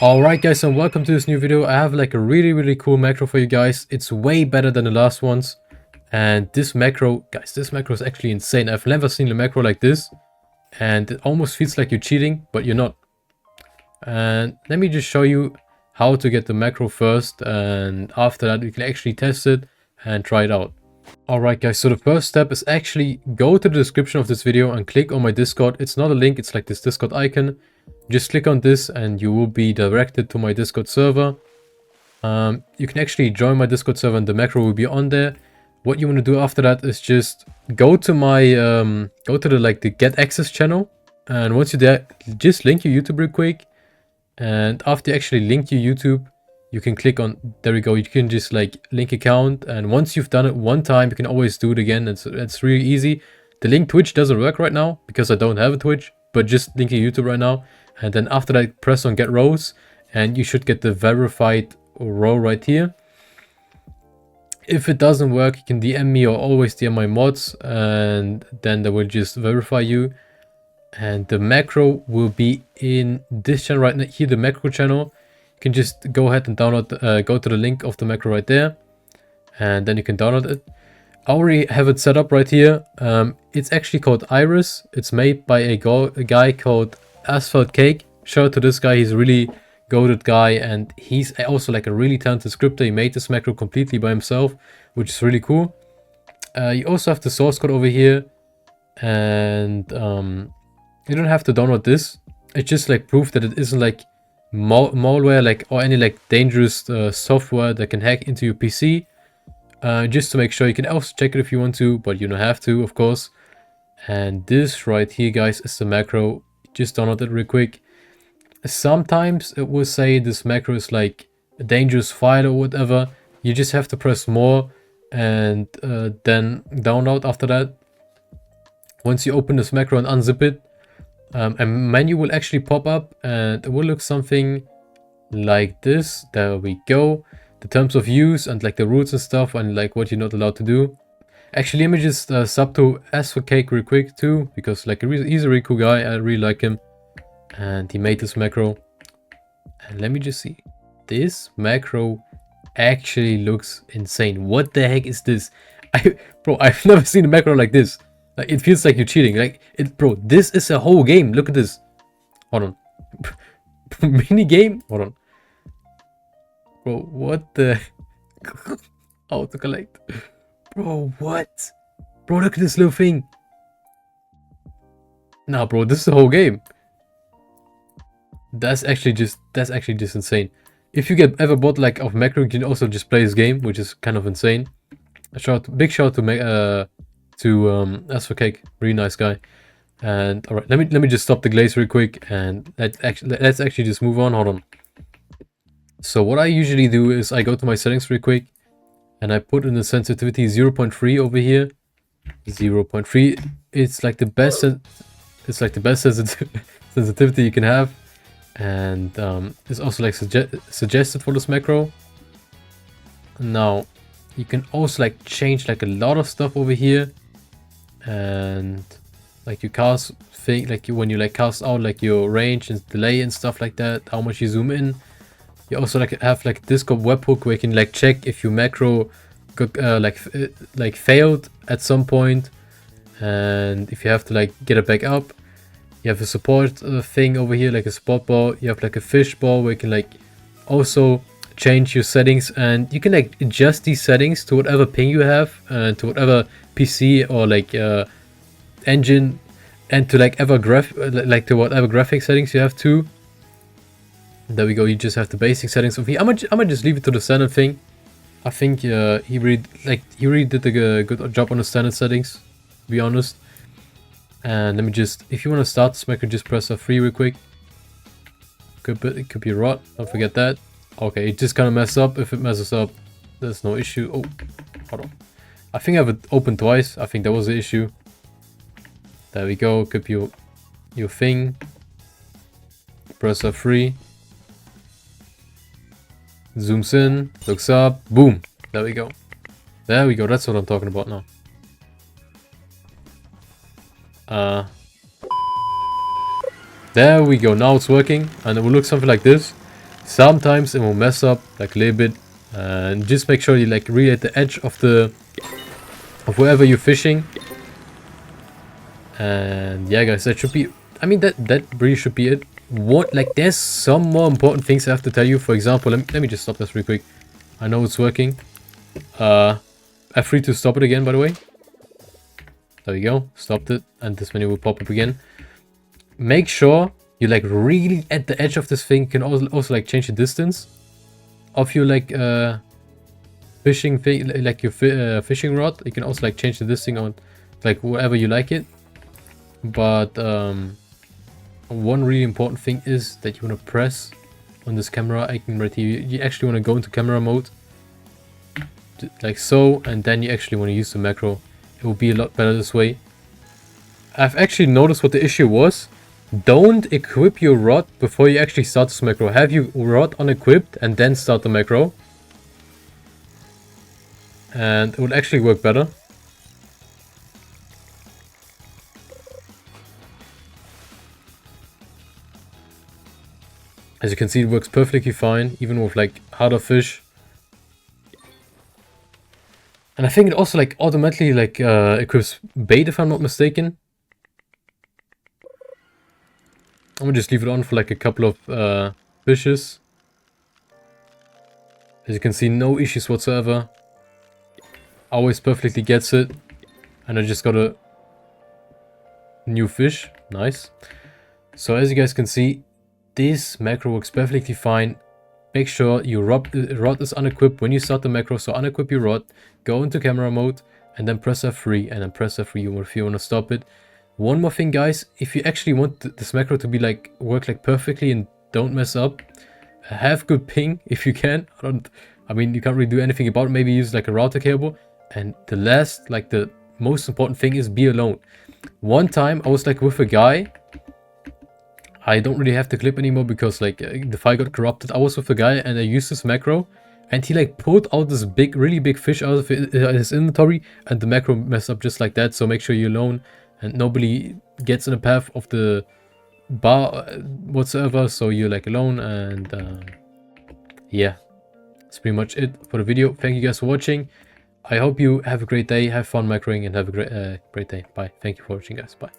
Alright guys, and welcome to this new video. I have like a really cool macro for you guys. It's way better than the last ones. And this macro, guys, this macro is actually insane. I've never seen a macro like this. And it almost feels like you're cheating, but you're not. And let me just show you how to get the macro first. And after that, you can actually test it and try it out. Alright guys, so the first step is actually go to the description of this video and click on my Discord. It's not a link, it's like this Discord icon. Just click on this and you will be directed to my Discord server. You can actually join my Discord server and the macro will be on there. What you want to do after that is just go to my the get access channel, and once you're there, just link your YouTube real quick. And after you actually link your YouTube, you can click on, there we go, you can just like link account, and once you've done it one time, you can always do it again. It's really easy. The link Twitch doesn't work right now because I don't have a Twitch, but just link your YouTube right now, and then after that press on get rows, and you should get the verified row right here. If it doesn't work, you can DM me or always DM my mods, and then they will just verify you. And the macro will be in this channel right here, the macro channel. You can just go ahead and download, go to the link of the macro right there, and then you can download it. I already have it set up right here. It's actually called IRUS. It's made by a guy called Asphalt Cake. Shout out to this guy, he's a really goated guy, and he's also like a really talented scripter. He made this macro completely by himself, which is really cool. You also have the source code over here, and you don't have to download this. It's just like proof that it isn't like malware, like, or any like dangerous software that can hack into your PC. Just to make sure. You can also check it if you want to, but you don't have to, of course. And this right here, guys, is the macro. Just download it real quick. Sometimes it will say this macro is like a dangerous file or whatever. You just have to press more and then download after that. Once you open this macro and unzip it, a menu will actually pop up, and it will look something like this. There we go. The terms of use and like the rules and stuff, and like what you're not allowed to do. Actually, let me just sub to Asphalt Cake real quick too, because like he's a really cool guy. I really like him, and he made this macro. And let me just see. This macro actually looks insane. What the heck is this? Bro, I've never seen a macro like this. Like, it feels like you're cheating. Like, bro, this is a whole game. Look at this. Hold on. Mini game? Hold on. Bro, what the... How to collect? Bro, what? Bro, look at this little thing. Nah, bro, this is the whole game. That's actually just insane. If you get ever bought like of macro, you can also just play this game, which is kind of insane. Big shout out to Asphalt Cake, really nice guy. And all right, let me just stop the glaze real quick, and let's actually just move on. Hold on. So what I usually do is I go to my settings real quick, and I put in the sensitivity 0.3 over here. 0.3. It's like the best. It's like the best sensitivity you can have, and it's also like suggested for this macro. Now, you can also like change like a lot of stuff over here, and like you cast thing, like when you like cast out like your range and delay and stuff like that, how much you zoom in. You also like have like Discord webhook where you can like check if your macro got like failed at some point, and if you have to like get it back up. You have a support thing over here, like a support ball. You have like a fish ball where you can like also change your settings, and you can like adjust these settings to whatever ping you have, and to whatever PC or like engine, and to like to whatever graphic settings you have too. There we go. You just have the basic settings over here. I'm gonna just leave it to the standard thing. I think he really did a good job on the standard settings, to be honest. And let me just, if you want to start this macro, just press F3 real quick. It could be rot, don't forget that. Okay, it just kind of messed up. If it messes up, there's no issue. Oh, hold on. I think I have it open twice. I think that was the issue. There we go. Could be your thing. Press F3. Zooms in, looks up, boom. There we go. There we go. That's what I'm talking about now. There we go. Now it's working, and it will look something like this. Sometimes it will mess up like a little bit, and just make sure you like really at the edge of wherever you're fishing. And yeah, guys, that should be, I mean, that really should be it. What, like, there's some more important things I have to tell you. For example, let me just stop this real quick. I know it's working. F3 to stop it again, by the way. There we go, stopped it, and this menu will pop up again. Make sure you're like really at the edge of this thing. You can also like change the distance of your like fishing thing, like your fishing rod. You can also like change the distance on like wherever you like it. But one really important thing is that you want to press on this camera icon right here. You actually want to go into camera mode, like so, and then you actually want to use the macro. It will be a lot better this way. I've actually noticed what the issue was. Don't equip your rod before you actually start this macro. Have your rod unequipped and then start the macro. And it will actually work better. As you can see, it works perfectly fine, even with like harder fish. And I think it also like automatically like equips bait, if I'm not mistaken. I'm gonna just leave it on for like a couple of fishes. As you can see, no issues whatsoever. Always perfectly gets it. And I just got a new fish. Nice. So as you guys can see, this macro works perfectly fine. Make sure your rod is unequipped when you start the macro. So unequip your rod, go into camera mode, and then press F3, and then press F3 if you want to stop it. One more thing, guys, if you actually want this macro to be like work like perfectly and don't mess up, have good ping if you can. I mean, you can't really do anything about it. Maybe use like a router cable. And the last, like the most important thing is be alone. One time I was like with a guy. I don't really have the clip anymore because like the file got corrupted. I was with a guy and I used this macro, and he like pulled out this big, really big fish out of his inventory, and the macro messed up just like that. So make sure you're alone and nobody gets in the path of the bar whatsoever. So you're like alone, and yeah, that's pretty much it for the video. Thank you guys for watching. I hope you have a great day, have fun macroing, and have a great day. Bye. Thank you for watching, guys. Bye.